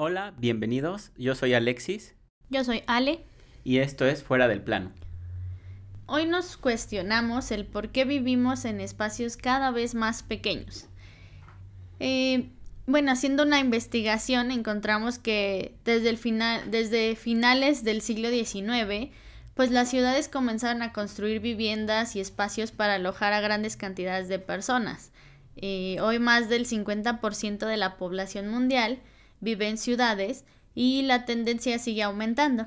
Hola, bienvenidos. Yo soy Alexis Yo soy Ale. y esto es Fuera del Plano. Hoy nos cuestionamos el por qué vivimos en espacios cada vez más pequeños. Haciendo una investigación encontramos que desde finales del siglo XIX, pues las ciudades comenzaron a construir viviendas y espacios para alojar a grandes cantidades de personas. Hoy más del 50% de la población mundial vive en ciudades y la tendencia sigue aumentando.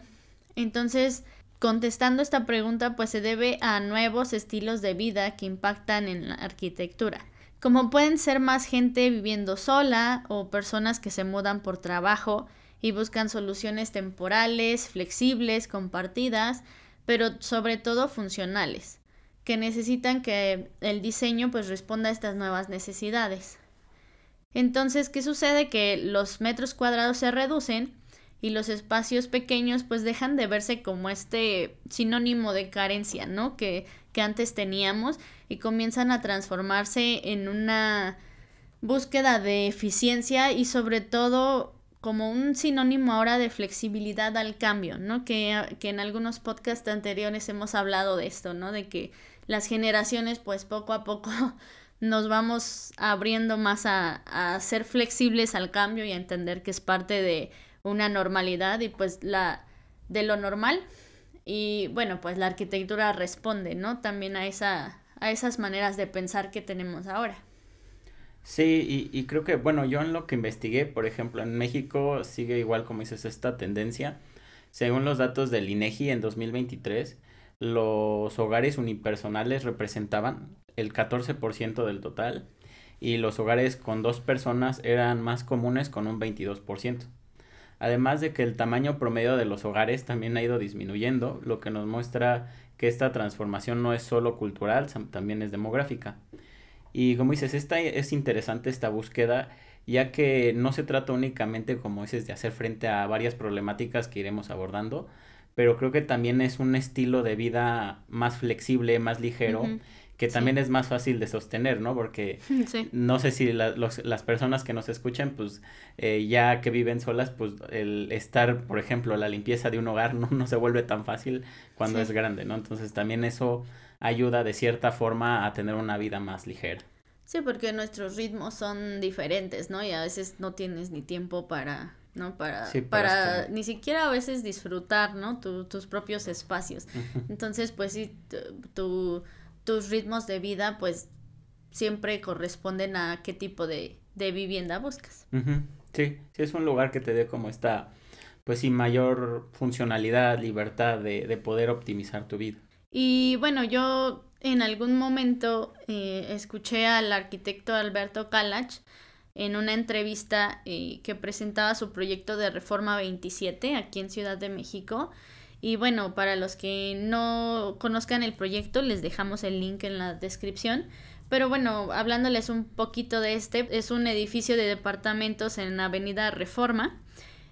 Entonces, contestando esta pregunta, pues se debe a nuevos estilos de vida que impactan en la arquitectura, como pueden ser más gente viviendo sola o personas que se mudan por trabajo y buscan soluciones temporales, flexibles, compartidas, pero sobre todo funcionales, que necesitan que el diseño pues responda a estas nuevas necesidades. Entonces, ¿qué sucede? Que los metros cuadrados se reducen y los espacios pequeños pues dejan de verse como este sinónimo de carencia, ¿no? Que antes teníamos y comienzan a transformarse en una búsqueda de eficiencia y sobre todo como un sinónimo ahora de flexibilidad al cambio, ¿no? Que en algunos podcasts anteriores hemos hablado de esto, ¿no? De que las generaciones pues poco a poco nos vamos abriendo más a ser flexibles al cambio y a entender que es parte de una normalidad y pues de lo normal. Y bueno, pues la arquitectura responde, ¿no? También a esas maneras de pensar que tenemos ahora. Sí, y creo que, bueno, yo en lo que investigué, por ejemplo, en México sigue igual como dices esta tendencia. Según los datos del INEGI en 2023, los hogares unipersonales representaban el 14% del total y los hogares con dos personas eran más comunes con un 22%. Además de que el tamaño promedio de los hogares también ha ido disminuyendo, lo que nos muestra que esta transformación no es solo cultural, también es demográfica. Y como dices, es interesante esta búsqueda, ya que no se trata únicamente, como dices, de hacer frente a varias problemáticas que iremos abordando, pero creo que también es un estilo de vida más flexible, más ligero, Ujú. que Sí, también es más fácil de sostener, ¿no? Porque sí. no sé si las personas que nos escuchan, pues ya que viven solas, pues el estar, por ejemplo, la limpieza de un hogar no se vuelve tan fácil cuando es Sí. grande, ¿no? Entonces también eso ayuda de cierta forma a tener una vida más ligera. Sí, porque nuestros ritmos son diferentes, ¿no? Y a veces no tienes ni tiempo para, ¿no? Sí, para Para estar. ni siquiera a veces disfrutar, ¿no? Tus propios espacios. Ujú, Entonces, pues sí, tus ritmos de vida, pues siempre corresponden a qué tipo de vivienda buscas. ujú. Sí, sí es un lugar que te dé como esta, pues sí, mayor funcionalidad, libertad de poder optimizar tu vida. Y bueno, yo en algún momento escuché al arquitecto Alberto Calach en una entrevista que presentaba su proyecto de Reforma 27 aquí en Ciudad de México. Y bueno, para los que no conozcan el proyecto, les dejamos el link en la descripción. Pero bueno, hablándoles un poquito de es un edificio de departamentos en Avenida Reforma,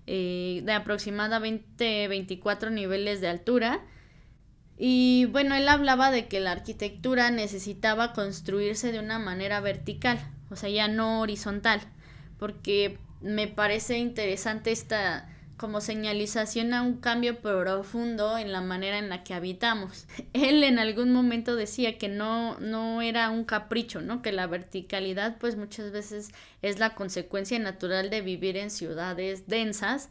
de aproximadamente 24 niveles de altura. Y bueno, él hablaba de que la arquitectura necesitaba construirse de una manera vertical, o sea, ya no horizontal, porque me parece interesante esta como señalización a un cambio profundo en la manera en la que habitamos. Él en algún momento decía que no era un capricho, ¿no? Que la verticalidad pues muchas veces es la consecuencia natural de vivir en ciudades densas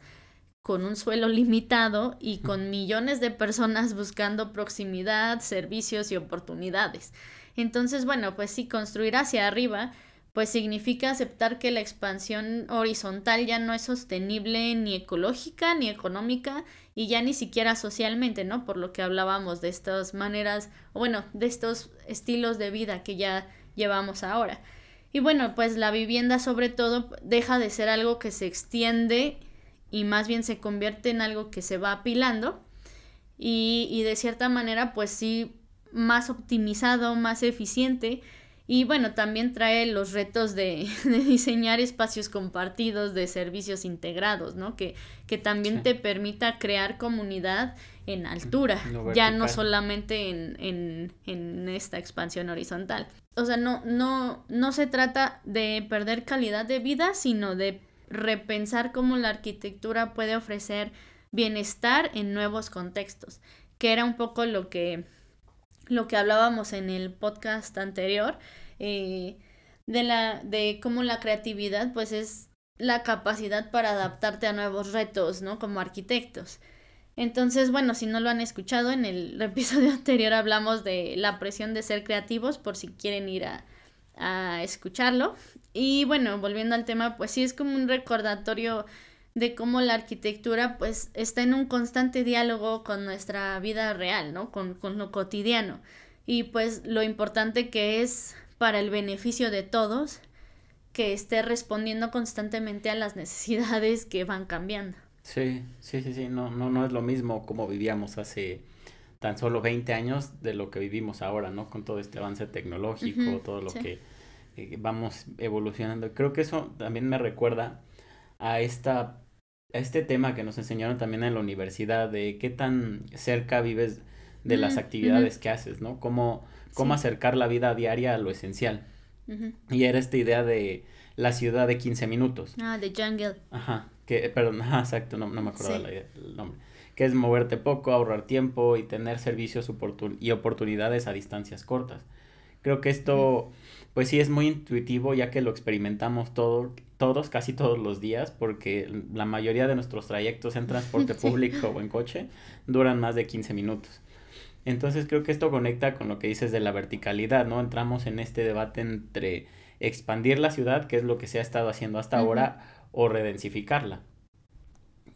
con un suelo limitado y con millones de personas buscando proximidad, servicios y oportunidades. Entonces, bueno, pues sí, construir hacia arriba, pues significa aceptar que la expansión horizontal ya no es sostenible ni ecológica ni económica y ya ni siquiera socialmente, ¿no? Por lo que hablábamos de estas maneras, o bueno, de estos estilos de vida que ya llevamos ahora. Y bueno, pues la vivienda sobre todo deja de ser algo que se extiende y más bien se convierte en algo que se va apilando y de cierta manera pues sí más optimizado, más eficiente y bueno, también trae los retos de diseñar espacios compartidos, de servicios integrados, ¿no? Que también Sí, te permita crear comunidad en altura, lo ya no vertical. solamente en esta expansión horizontal. O sea, no se trata de perder calidad de vida, sino de repensar cómo la arquitectura puede ofrecer bienestar en nuevos contextos, que era un poco lo que hablábamos en el podcast anterior, de cómo la creatividad pues es la capacidad para adaptarte a nuevos retos, ¿no? Como arquitectos. Entonces, bueno, si no lo han escuchado, en el episodio anterior hablamos de la presión de ser creativos, por si quieren ir a escucharlo. Y bueno, volviendo al tema, pues sí es como un recordatorio de cómo la arquitectura pues está en un constante diálogo con nuestra vida real, ¿no? Con lo cotidiano. Y pues lo importante que es para el beneficio de todos que esté respondiendo constantemente a las necesidades que van cambiando. Sí, no es lo mismo como vivíamos hace tan solo 20 años de lo que vivimos ahora, ¿no? Con todo este avance tecnológico, todo lo que vamos evolucionando. Creo que eso también me recuerda a este tema que nos enseñaron también en la universidad, de qué tan cerca vives de las actividades que haces, ¿no? Cómo acercar la vida diaria a lo esencial. Y era esta idea de la ciudad de 15 minutos. De Jungle. Exacto, no me acordaba el nombre. Que es moverte poco, ahorrar tiempo y tener servicios y oportunidades a distancias cortas. Creo que esto, pues sí es muy intuitivo, ya que lo experimentamos casi todos los días, porque la mayoría de nuestros trayectos en transporte público o en coche duran más de 15 minutos. Entonces creo que esto conecta con lo que dices de la verticalidad, ¿no? Entramos en este debate entre expandir la ciudad, que es lo que se ha estado haciendo hasta ahora, o redensificarla.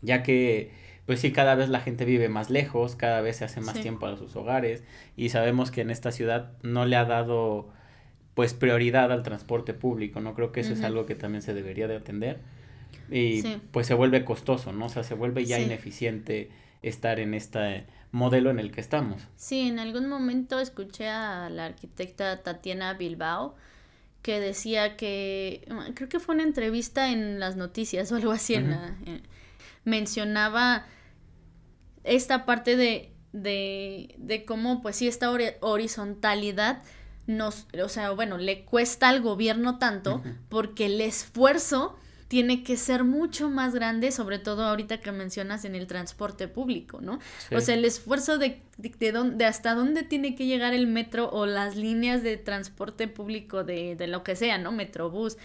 Ya que, pues sí, cada vez la gente vive más lejos, cada vez se hace más tiempo a sus hogares, y sabemos que en esta ciudad no le ha dado, pues, prioridad al transporte público, ¿no? Creo que eso es algo que también se debería de atender. Y pues se vuelve costoso, ¿no? O sea, se vuelve ya ineficiente estar en este modelo en el que estamos. Sí, en algún momento escuché a la arquitecta Tatiana Bilbao que decía que, creo que fue una entrevista en las noticias o algo así, mencionaba esta parte de cómo pues sí esta horizontalidad le cuesta al gobierno tanto porque el esfuerzo tiene que ser mucho más grande, sobre todo ahorita que mencionas en el transporte público, ¿no? Sí. O sea, el esfuerzo de hasta dónde tiene que llegar el metro o las líneas de transporte público de lo que sea, ¿no? Metrobús,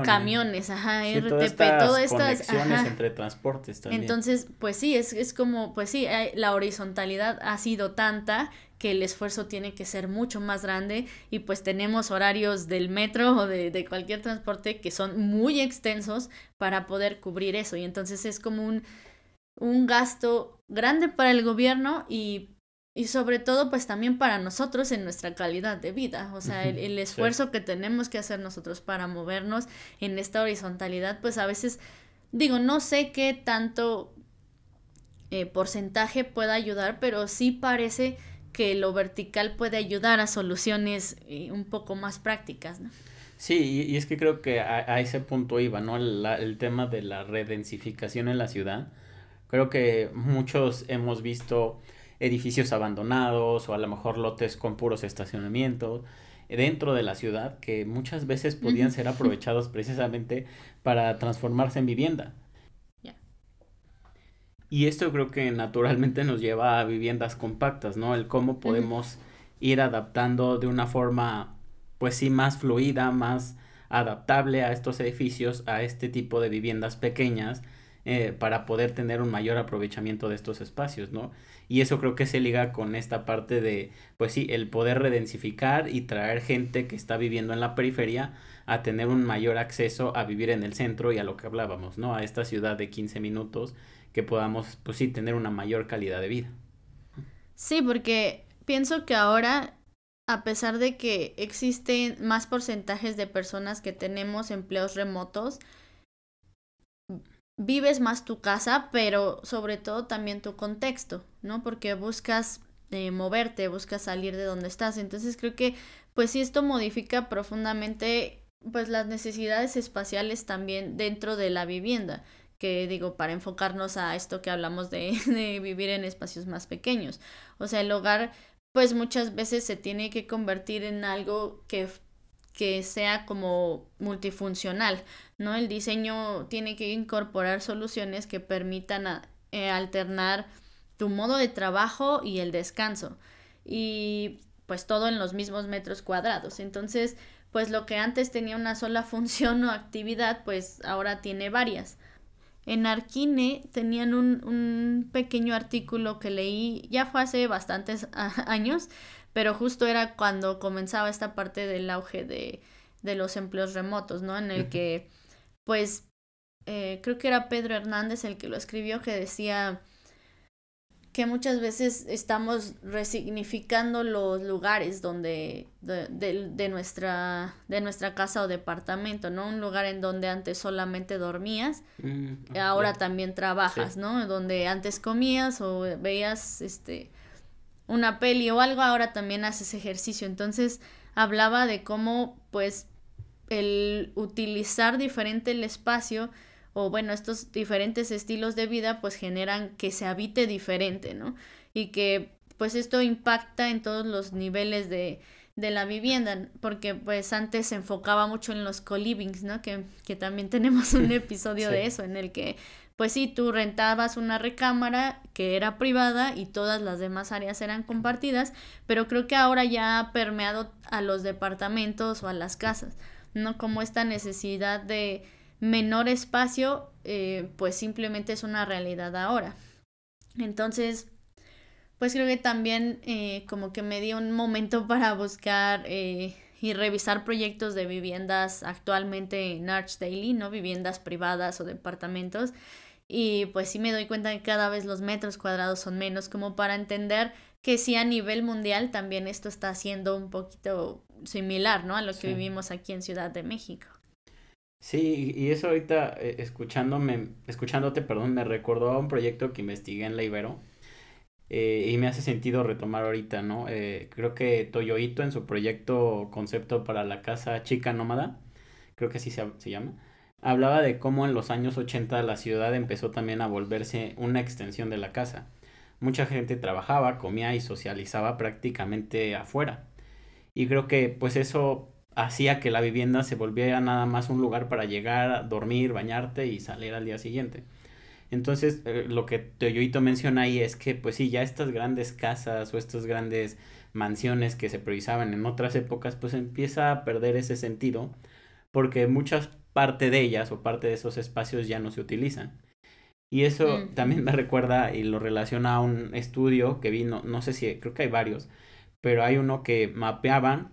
camiones, RTP, todas estas conexiones entre transportes también. Entonces, pues sí, es como, pues sí, la horizontalidad ha sido tanta que el esfuerzo tiene que ser mucho más grande y pues tenemos horarios del metro o de cualquier transporte que son muy extensos para poder cubrir eso, y entonces es como un gasto grande para el gobierno y sobre todo pues también para nosotros en nuestra calidad de vida, o sea, el esfuerzo que tenemos que hacer nosotros para movernos en esta horizontalidad, pues a veces, digo, no sé qué tanto porcentaje pueda ayudar, pero sí parece que lo vertical puede ayudar a soluciones un poco más prácticas, ¿no? Sí, y es que creo que a ese punto iba, ¿no? El tema de la redensificación en la ciudad. Creo que muchos hemos visto edificios abandonados o a lo mejor lotes con puros estacionamientos dentro de la ciudad que muchas veces podían ser aprovechados precisamente para transformarse en vivienda. Y esto creo que naturalmente nos lleva a viviendas compactas, ¿no? El cómo podemos ir adaptando de una forma, pues sí, más fluida, más adaptable a estos edificios, a este tipo de viviendas pequeñas, para poder tener un mayor aprovechamiento de estos espacios, ¿no? Y eso creo que se liga con esta parte de, pues sí, el poder redensificar y traer gente que está viviendo en la periferia a tener un mayor acceso a vivir en el centro y a lo que hablábamos, ¿no? A esta ciudad de 15 minutos que podamos, pues sí, tener una mayor calidad de vida. Sí, porque pienso que ahora, a pesar de que existen más porcentajes de personas que tenemos empleos remotos, vives más tu casa, pero sobre todo también tu contexto, ¿no? Porque buscas moverte, buscas salir de donde estás. Entonces creo que, pues sí, esto modifica profundamente, pues las necesidades espaciales también dentro de la vivienda, que digo, para enfocarnos a esto que hablamos de vivir en espacios más pequeños. O sea, el hogar, pues muchas veces se tiene que convertir en algo que que sea como multifuncional, ¿no? El diseño tiene que incorporar soluciones que permitan alternar tu modo de trabajo y el descanso. Y pues todo en los mismos metros cuadrados. Entonces, pues lo que antes tenía una sola función o actividad, pues ahora tiene varias. En Arquine tenían un pequeño artículo que leí, ya fue hace bastantes años, pero justo era cuando comenzaba esta parte del auge de los empleos remotos, ¿no? En el que, pues, creo que era Pedro Hernández el que lo escribió, que decía que muchas veces estamos resignificando los lugares donde de nuestra casa o departamento, ¿no? Un lugar en donde antes solamente dormías, ahora también trabajas, sí, ¿no? Donde antes comías o veías una peli o algo, ahora también haces ejercicio. Entonces hablaba de cómo pues el utilizar diferente el espacio o bueno, estos diferentes estilos de vida pues generan que se habite diferente, ¿no? Y que pues esto impacta en todos los niveles de la vivienda, porque pues antes se enfocaba mucho en los co-livings, ¿no? Que también tenemos un episodio sí, de eso, en el que pues sí, tú rentabas una recámara que era privada y todas las demás áreas eran compartidas, pero creo que ahora ya ha permeado a los departamentos o a las casas, ¿no? Como esta necesidad de menor espacio, pues simplemente es una realidad ahora. Entonces, pues creo que también como que me dio un momento para buscar y revisar proyectos de viviendas actualmente en Arch Daily, ¿no? Viviendas privadas o departamentos. Y pues sí me doy cuenta que cada vez los metros cuadrados son menos, como para entender que sí a nivel mundial también esto está siendo un poquito similar, ¿no? A lo que sí, vivimos aquí en Ciudad de México. Sí, y eso ahorita escuchándote, perdón, me recordó a un proyecto que investigué en la Ibero y me hace sentido retomar ahorita, ¿no? Creo que Toyo Ito en su proyecto concepto para la casa chica nómada, creo que así se llama, hablaba de cómo en los años 80 la ciudad empezó también a volverse una extensión de la casa. Mucha gente trabajaba, comía y socializaba prácticamente afuera. Y creo que pues eso hacía que la vivienda se volviera nada más un lugar para llegar, dormir, bañarte y salir al día siguiente. Entonces, lo que Toyoito menciona ahí es que, pues sí, ya estas grandes casas o estas grandes mansiones que se priorizaban en otras épocas, pues empieza a perder ese sentido, porque muchas parte de ellas o parte de esos espacios ya no se utilizan. Y eso también me recuerda y lo relaciona a un estudio que vi, no sé si, creo que hay varios, pero hay uno que mapeaban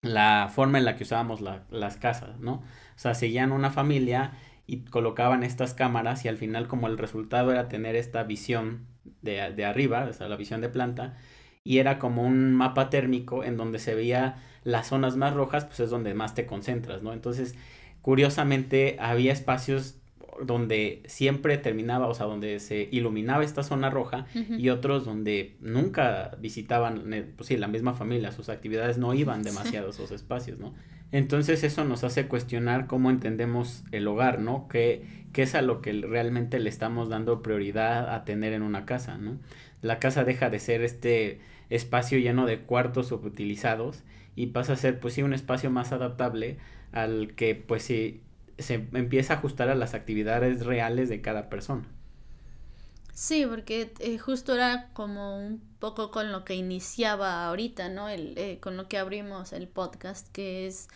la forma en la que usábamos las casas, ¿no? O sea, seguían una familia y colocaban estas cámaras y al final como el resultado era tener esta visión de arriba, o sea, la visión de planta, y era como un mapa térmico en donde se veía las zonas más rojas, pues es donde más te concentras, ¿no? Entonces, curiosamente, había espacios donde siempre terminaba, o sea, donde se iluminaba esta zona roja y otros donde nunca visitaban, pues sí, la misma familia, sus actividades no iban demasiado a esos espacios, ¿no? Entonces eso nos hace cuestionar cómo entendemos el hogar, ¿no? ¿Qué es a lo que realmente le estamos dando prioridad a tener en una casa, ¿no? La casa deja de ser este espacio lleno de cuartos subutilizados y pasa a ser, pues sí, un espacio más adaptable al que, pues sí, se empieza a ajustar a las actividades reales de cada persona. Sí, porque justo era como un poco con lo que iniciaba ahorita, ¿no? Con lo que abrimos el podcast, que es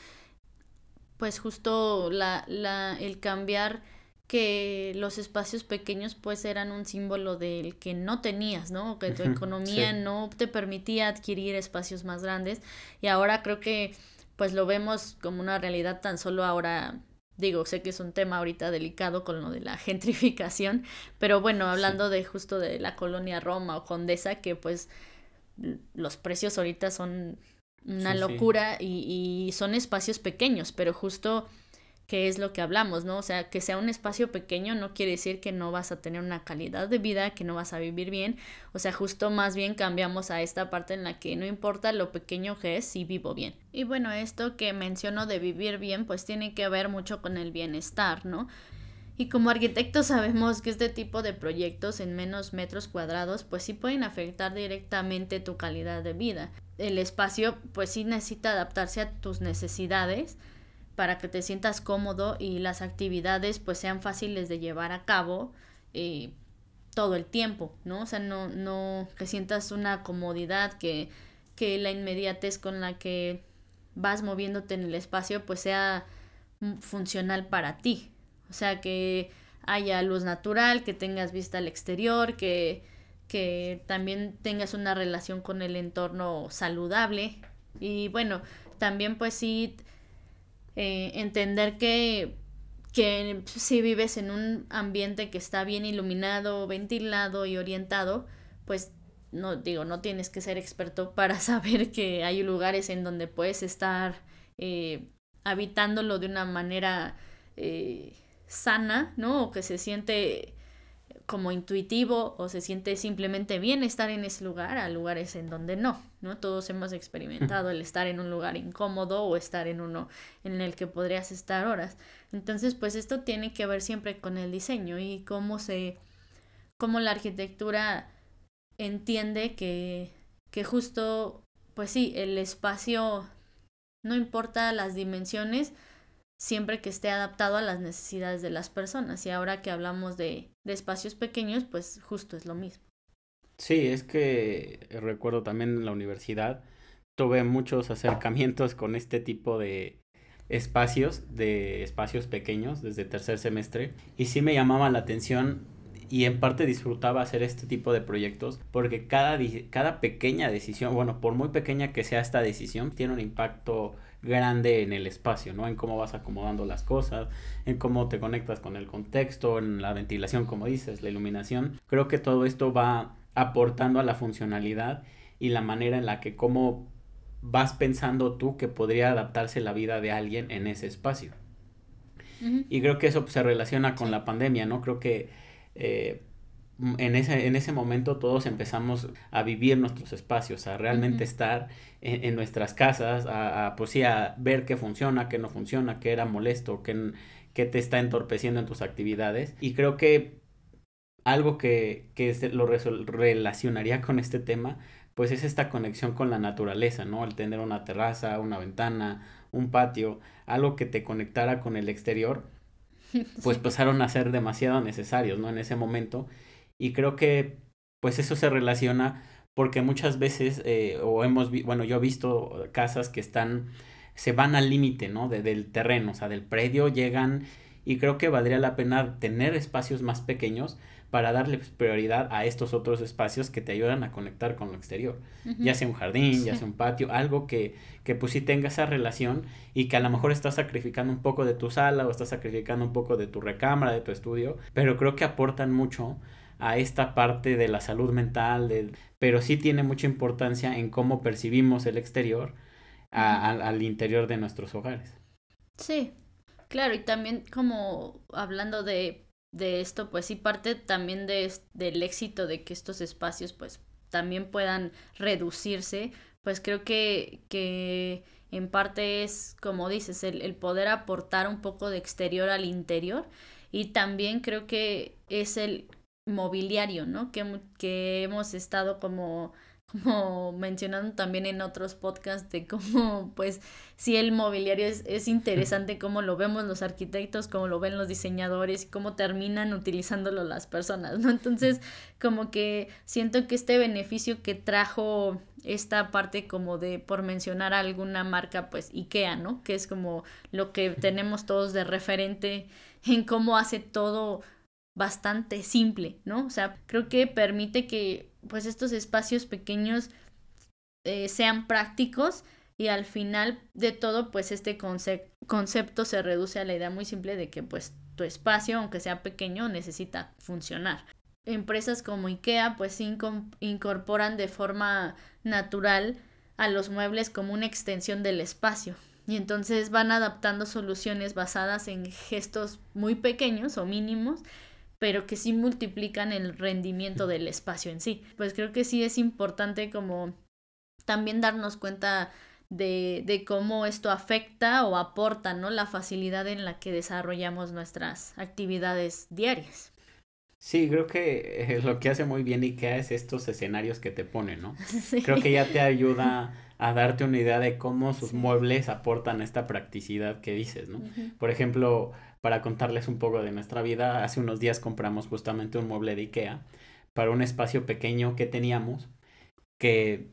pues justo el cambiar que los espacios pequeños pues eran un símbolo del que no tenías, ¿no? Que tu economía sí, no te permitía adquirir espacios más grandes y ahora creo que pues lo vemos como una realidad tan solo ahora. Digo, sé que es un tema ahorita delicado con lo de la gentrificación, pero bueno, hablando de justo de la colonia Roma o Condesa, que pues los precios ahorita son una locura y son espacios pequeños, pero justo que es lo que hablamos, ¿no? O sea, que sea un espacio pequeño no quiere decir que no vas a tener una calidad de vida, que no vas a vivir bien, o sea, justo más bien cambiamos a esta parte en la que no importa lo pequeño que es, si vivo bien. Y bueno, esto que menciono de vivir bien, pues tiene que ver mucho con el bienestar, ¿no? Y como arquitectos sabemos que este tipo de proyectos en menos metros cuadrados, pues sí pueden afectar directamente tu calidad de vida. el espacio pues sí necesita adaptarse a tus necesidades para que te sientas cómodo y las actividades pues sean fáciles de llevar a cabo todo el tiempo, ¿no? O sea, no que sientas una comodidad, que la inmediatez con la que vas moviéndote en el espacio pues sea funcional para ti. O sea, que haya luz natural, que tengas vista al exterior, que también tengas una relación con el entorno saludable. Y bueno, también pues sí entender que si vives en un ambiente que está bien iluminado, ventilado y orientado, pues no digo, no tienes que ser experto para saber que hay lugares en donde puedes estar habitándolo de una manera sana, ¿no? O que se siente como intuitivo o se siente simplemente bien estar en ese lugar a lugares en donde no, todos hemos experimentado el estar en un lugar incómodo o estar en uno en el que podrías estar horas. Entonces, pues esto tiene que ver siempre con el diseño y cómo la arquitectura entiende que justo, pues sí, el espacio no importa las dimensiones, siempre que esté adaptado a las necesidades de las personas. Y ahora que hablamos de espacios pequeños, pues justo es lo mismo. Sí, es que recuerdo también en la universidad, tuve muchos acercamientos con este tipo de espacios pequeños desde tercer semestre, y sí me llamaba la atención y en parte disfrutaba hacer este tipo de proyectos porque cada pequeña decisión, bueno, por muy pequeña que sea esta decisión, tiene un impacto grande en el espacio, ¿no? En cómo vas acomodando las cosas, en cómo te conectas con el contexto, en la ventilación, como dices, la iluminación. Creo que todo esto va aportando a la funcionalidad y la manera en la que cómo vas pensando tú que podría adaptarse la vida de alguien en ese espacio. Uh-huh. Y creo que eso pues, se relaciona con Sí. la pandemia, ¿no? Creo que eh, en ese momento todos empezamos a vivir nuestros espacios, a realmente Uh-huh. estar en nuestras casas, pues sí, a ver qué funciona, qué no funciona, qué era molesto, qué te está entorpeciendo en tus actividades. Y creo que algo que relacionaría con este tema, pues es esta conexión con la naturaleza, ¿no? El tener una terraza, una ventana, un patio, algo que te conectara con el exterior, pues Sí. pasaron a ser demasiado necesarios, ¿no? En ese momento. Y creo que, pues eso se relaciona porque muchas veces, bueno, yo he visto casas que se van al límite, ¿no? Del terreno, o sea, del predio llegan, y creo que valdría la pena tener espacios más pequeños para darle prioridad a estos otros espacios que te ayudan a conectar con lo exterior, ya Uh-huh. sea un jardín, ya Sí. sea un patio, algo que pues sí tenga esa relación y que a lo mejor estás sacrificando un poco de tu sala o estás sacrificando un poco de tu recámara, de tu estudio, pero creo que aportan mucho a esta parte de la salud mental, pero sí tiene mucha importancia en cómo percibimos el exterior Uh-huh. al interior de nuestros hogares. Sí, claro, y también como hablando de esto, pues sí parte también del éxito de que estos espacios pues también puedan reducirse, pues creo que en parte es, como dices, el poder aportar un poco de exterior al interior y también creo que es el mobiliario, ¿no? Que hemos estado como mencionando también en otros podcasts de cómo pues sí el mobiliario es interesante cómo lo vemos los arquitectos, cómo lo ven los diseñadores y cómo terminan utilizándolo las personas, ¿no? Entonces como que siento que este beneficio que trajo esta parte como de, por mencionar alguna marca, pues IKEA, ¿no? Que es como lo que tenemos todos de referente en cómo hace todo bastante simple, ¿no? O sea, creo que permite que pues estos espacios pequeños sean prácticos y al final de todo pues este concepto se reduce a la idea muy simple de que pues tu espacio, aunque sea pequeño, necesita funcionar. Empresas como IKEA pues incorporan de forma natural a los muebles como una extensión del espacio y entonces van adaptando soluciones basadas en gestos muy pequeños o mínimos pero que sí multiplican el rendimiento del espacio en sí. Pues creo que sí es importante como también darnos cuenta de cómo esto afecta o aporta, ¿no? La facilidad en la que desarrollamos nuestras actividades diarias. Sí, creo que lo que hace muy bien IKEA es estos escenarios que te pone, ¿no? Sí. Creo que ya te ayuda a darte una idea de cómo sus Sí. muebles aportan esta practicidad que dices, ¿no? Ujú. Por ejemplo, para contarles un poco de nuestra vida, hace unos días compramos justamente un mueble de IKEA para un espacio pequeño que teníamos, que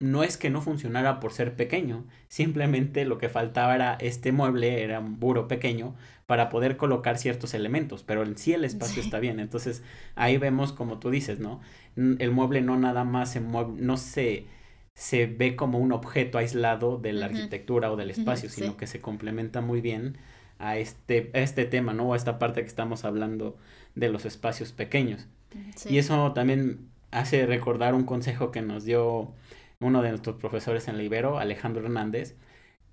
no es que no funcionara por ser pequeño, simplemente lo que faltaba era este mueble, era un buro pequeño para poder colocar ciertos elementos, pero en sí el espacio está Sí. bien. Entonces ahí vemos como tú dices, ¿no? El mueble no nada más no se ve como un objeto aislado de la Ujú. arquitectura o del Ujú. espacio, sino Sí. que se complementa muy bien a este tema, ¿no? O a esta parte que estamos hablando de los espacios pequeños. Y Sí. eso también hace recordar un consejo que nos dio uno de nuestros profesores en la Ibero, Alejandro Hernández,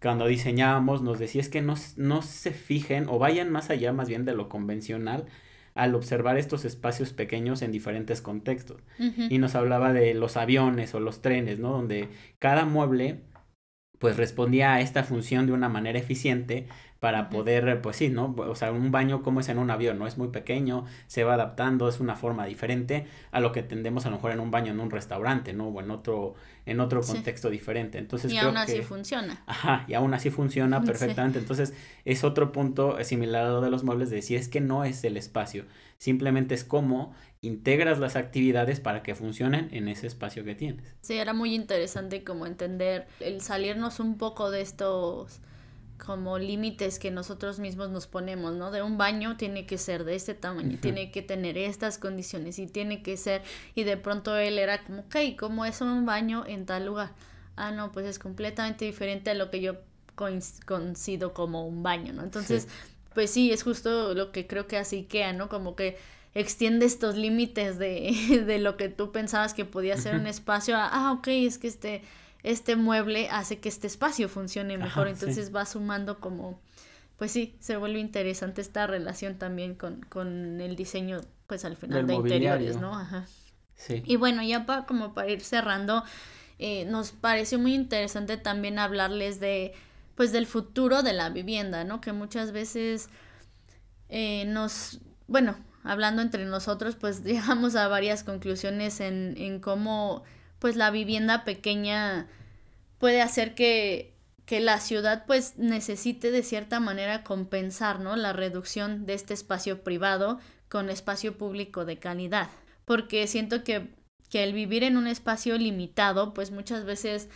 cuando diseñábamos nos decía es que no se fijen o vayan más allá más bien de lo convencional al observar estos espacios pequeños en diferentes contextos. Ujú. Y nos hablaba de los aviones o los trenes, ¿no? Donde cada mueble pues respondía a esta función de una manera eficiente para Ujú. poder, pues sí, ¿no? O sea, un baño como es en un avión, ¿no? Es muy pequeño, se va adaptando, es una forma diferente a lo que tendemos a lo mejor en un baño en un restaurante, ¿no? O en otro Sí. contexto diferente. Entonces Y aún creo así que, funciona. ajá, y aún así funciona Sí. perfectamente. Entonces es otro punto similar a lo de los muebles de decir es que no es el espacio, simplemente es cómo integras las actividades para que funcionen en ese espacio que tienes. Sí, era muy interesante como entender el salirnos un poco de estos como límites que nosotros mismos nos ponemos, ¿no? De un baño tiene que ser de este tamaño, Ujú. tiene que tener estas condiciones y tiene que ser, y de pronto él era como, ok, ¿cómo es un baño en tal lugar? Ah, no, pues es completamente diferente a lo que yo coincido como un baño, ¿no? Entonces, Sí. pues sí, es justo lo que creo que hace IKEA, ¿no? Como que extiende estos límites de lo que tú pensabas que podía ser Ujú. un espacio a, ah, ok, es que este mueble hace que este espacio funcione mejor, Ajá, sí. entonces va sumando como, pues sí, se vuelve interesante esta relación también con el diseño, pues al final Del de interiores, mobiliario. ¿no? Ajá. Sí. Y bueno, ya como para ir cerrando, nos pareció muy interesante también hablarles de, pues del futuro de la vivienda, ¿no? Que muchas veces bueno, hablando entre nosotros, pues llegamos a varias conclusiones en cómo, pues la vivienda pequeña puede hacer que la ciudad pues necesite de cierta manera compensar, ¿no? La reducción de este espacio privado con espacio público de calidad. Porque siento que el vivir en un espacio limitado, pues muchas veces,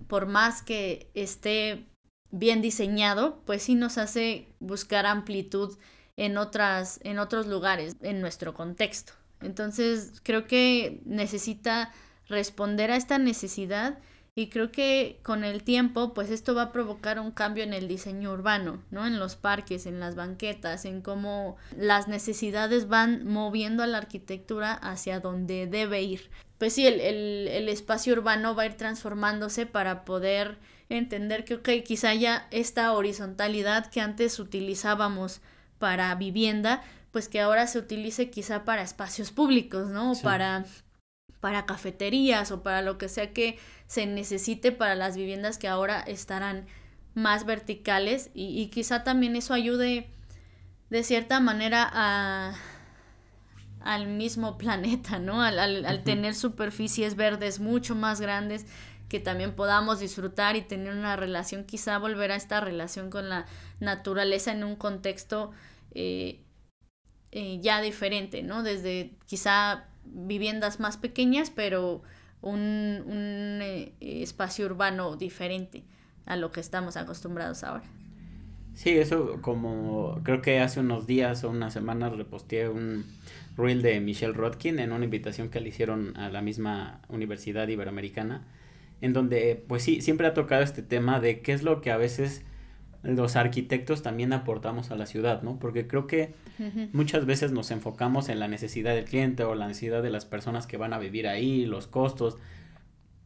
por más que esté bien diseñado, pues sí nos hace buscar amplitud en otros lugares, en nuestro contexto. Entonces, creo que necesita responder a esta necesidad y creo que con el tiempo, pues esto va a provocar un cambio en el diseño urbano, ¿no? En los parques, en las banquetas, en cómo las necesidades van moviendo a la arquitectura hacia donde debe ir. Pues sí, el espacio urbano va a ir transformándose para poder entender que, ok, quizá ya esta horizontalidad que antes utilizábamos para vivienda, pues que ahora se utilice quizá para espacios públicos, ¿no? O Sí. para cafeterías o para lo que sea que se necesite para las viviendas que ahora estarán más verticales y quizá también eso ayude de cierta manera al mismo planeta, ¿no? Al Ujú. tener superficies verdes mucho más grandes que también podamos disfrutar y tener una relación, quizá volver a esta relación con la naturaleza en un contexto eh, ya diferente, ¿no? Desde quizá viviendas más pequeñas, pero un espacio urbano diferente a lo que estamos acostumbrados ahora. Sí, eso como creo que hace unos días o unas semanas reposteé un reel de Michelle Rodkin en una invitación que le hicieron a la misma Universidad Iberoamericana, en donde pues sí, siempre ha tocado este tema de qué es lo que a veces los arquitectos también aportamos a la ciudad, ¿no? Porque creo que Ujú. muchas veces nos enfocamos en la necesidad del cliente o la necesidad de las personas que van a vivir ahí, los costos,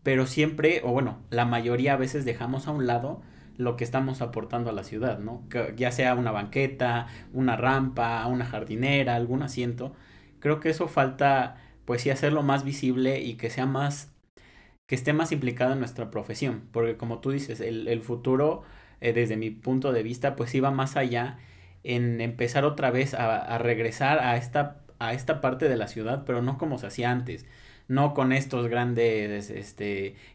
pero siempre, o bueno, la mayoría a veces dejamos a un lado lo que estamos aportando a la ciudad, ¿no? Que ya sea una banqueta, una rampa, una jardinera, algún asiento. Creo que eso falta, pues sí, hacerlo más visible y que sea más, que esté más implicado en nuestra profesión, porque como tú dices, el futuro, desde mi punto de vista, pues iba más allá en empezar otra vez a regresar a esta parte de la ciudad, pero no como se hacía antes, no con estos grandes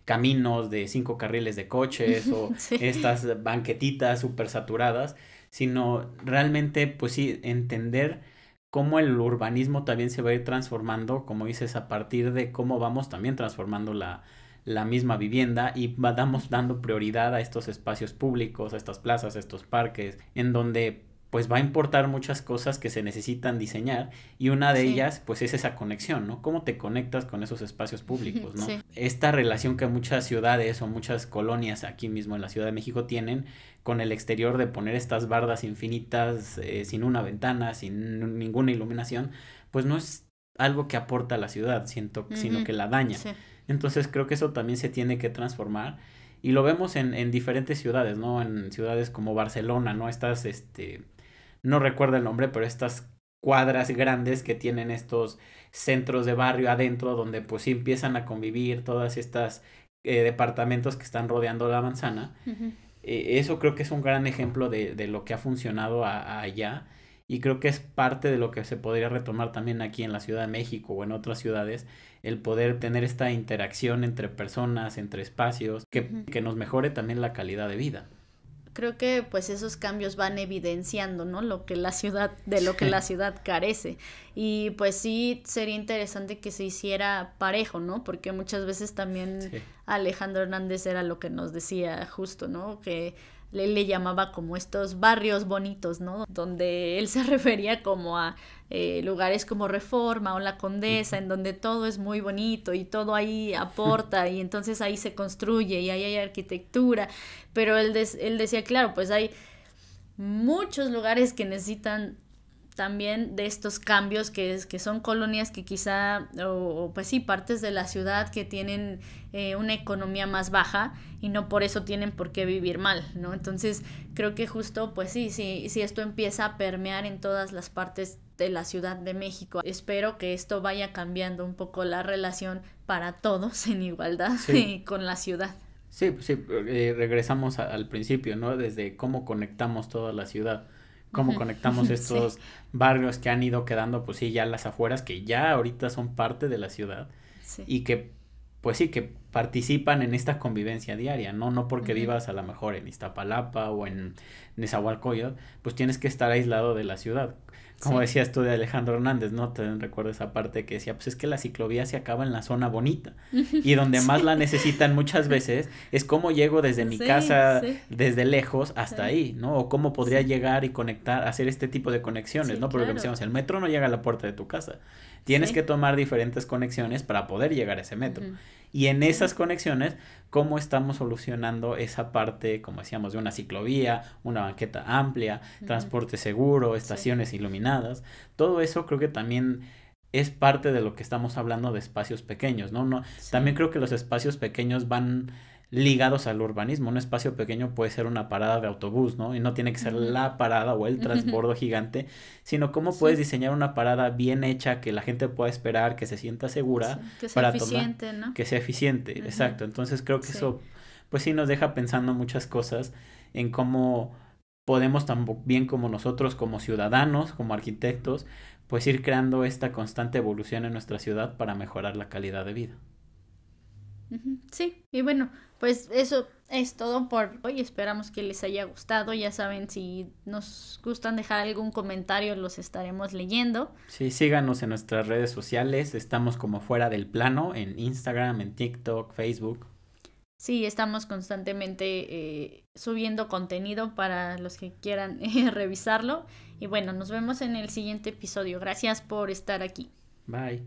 caminos de 5 carriles de coches o Sí. estas banquetitas súper saturadas, sino realmente, pues sí, entender cómo el urbanismo también se va a ir transformando, como dices, a partir de cómo vamos también transformando la misma vivienda y vamos dando prioridad a estos espacios públicos, a estas plazas, a estos parques, en donde pues va a importar muchas cosas que se necesitan diseñar y una de Sí. ellas pues es esa conexión, ¿no? ¿Cómo te conectas con esos espacios públicos, ¿no? Sí. Esta relación que muchas ciudades o muchas colonias aquí mismo en la Ciudad de México tienen con el exterior de poner estas bardas infinitas sin una ventana, sin ninguna iluminación, pues no es algo que aporta a la ciudad, siento, sino que la daña. Sí. Entonces creo que eso también se tiene que transformar y lo vemos en diferentes ciudades, ¿no? En ciudades como Barcelona, ¿no? Estas, no recuerdo el nombre, pero estas cuadras grandes que tienen estos centros de barrio adentro donde pues sí empiezan a convivir todas estas departamentos que están rodeando la manzana. Ujú. Eso creo que es un gran ejemplo de lo que ha funcionado allá y creo que es parte de lo que se podría retomar también aquí en la Ciudad de México o en otras ciudades, el poder tener esta interacción entre personas, entre espacios, Ujú. que nos mejore también la calidad de vida. Creo que pues esos cambios van evidenciando, ¿no? Lo que la ciudad, de lo que la ciudad carece. Y pues sí sería interesante que se hiciera parejo, ¿no? Porque muchas veces también Sí. Alejandro Hernández era lo que nos decía justo, ¿no? Que le llamaba como estos barrios bonitos, ¿no? Donde él se refería como a lugares como Reforma o La Condesa, en donde todo es muy bonito y todo ahí aporta y entonces ahí se construye y ahí hay arquitectura, pero él decía, claro, pues hay muchos lugares que necesitan también de estos cambios que son colonias que quizá, pues sí, partes de la ciudad que tienen una economía más baja y no por eso tienen por qué vivir mal, ¿no? Entonces creo que justo, pues sí, esto empieza a permear en todas las partes de la Ciudad de México. Espero que esto vaya cambiando un poco la relación para todos en igualdad Sí. con la ciudad. Sí, pues sí, regresamos al principio, ¿no? Desde cómo conectamos toda la ciudad, cómo conectamos Sí, estos barrios que han ido quedando, pues sí, ya las afueras, que ya ahorita son parte de la ciudad sí. y que, pues sí, que participan en esta convivencia diaria, ¿no? No porque Ujú. vivas a lo mejor en Iztapalapa o en Nezahualcóyotl, pues tienes que estar aislado de la ciudad. Como Sí. decías tú de Alejandro Hernández, ¿no? Te recuerdo esa parte que decía, pues es que la ciclovía se acaba en la zona bonita y donde más Sí. la necesitan muchas veces es cómo llego desde mi Sí, casa, sí, desde lejos hasta sí, ahí, ¿no? O cómo podría sí, llegar y conectar, hacer este tipo de conexiones, sí, ¿no? Porque como claro, decíamos, el metro no llega a la puerta de tu casa. Tienes que sí, tomar diferentes conexiones para poder llegar a ese metro. ujú, Y en sí, esas conexiones, ¿cómo estamos solucionando esa parte, como decíamos, de una ciclovía, una banqueta amplia, ujú, transporte seguro, sí, estaciones iluminadas? Todo eso creo que también es parte de lo que estamos hablando de espacios pequeños, ¿no? No, también sí, creo que los espacios pequeños van ligados al urbanismo. Un espacio pequeño puede ser una parada de autobús, ¿no? Y no tiene que ser ujú, la parada o el ujú, transbordo gigante, sino cómo puedes sí, diseñar una parada bien hecha, que la gente pueda esperar, que se sienta segura sí, que sea para tomar, eficiente, ¿no? que sea eficiente. Ujú, Exacto. Entonces creo que sí, eso, pues sí nos deja pensando muchas cosas en cómo podemos tan bien como nosotros, como ciudadanos, como arquitectos, pues ir creando esta constante evolución en nuestra ciudad para mejorar la calidad de vida. ujú, sí, y bueno, pues eso es todo por hoy, esperamos que les haya gustado, ya saben, si nos gustan dejar algún comentario, los estaremos leyendo. Sí, síganos en nuestras redes sociales, estamos como fuera del plano, en Instagram, en TikTok, Facebook. Sí, estamos constantemente subiendo contenido para los que quieran revisarlo. Y bueno, nos vemos en el siguiente episodio. Gracias por estar aquí. Bye.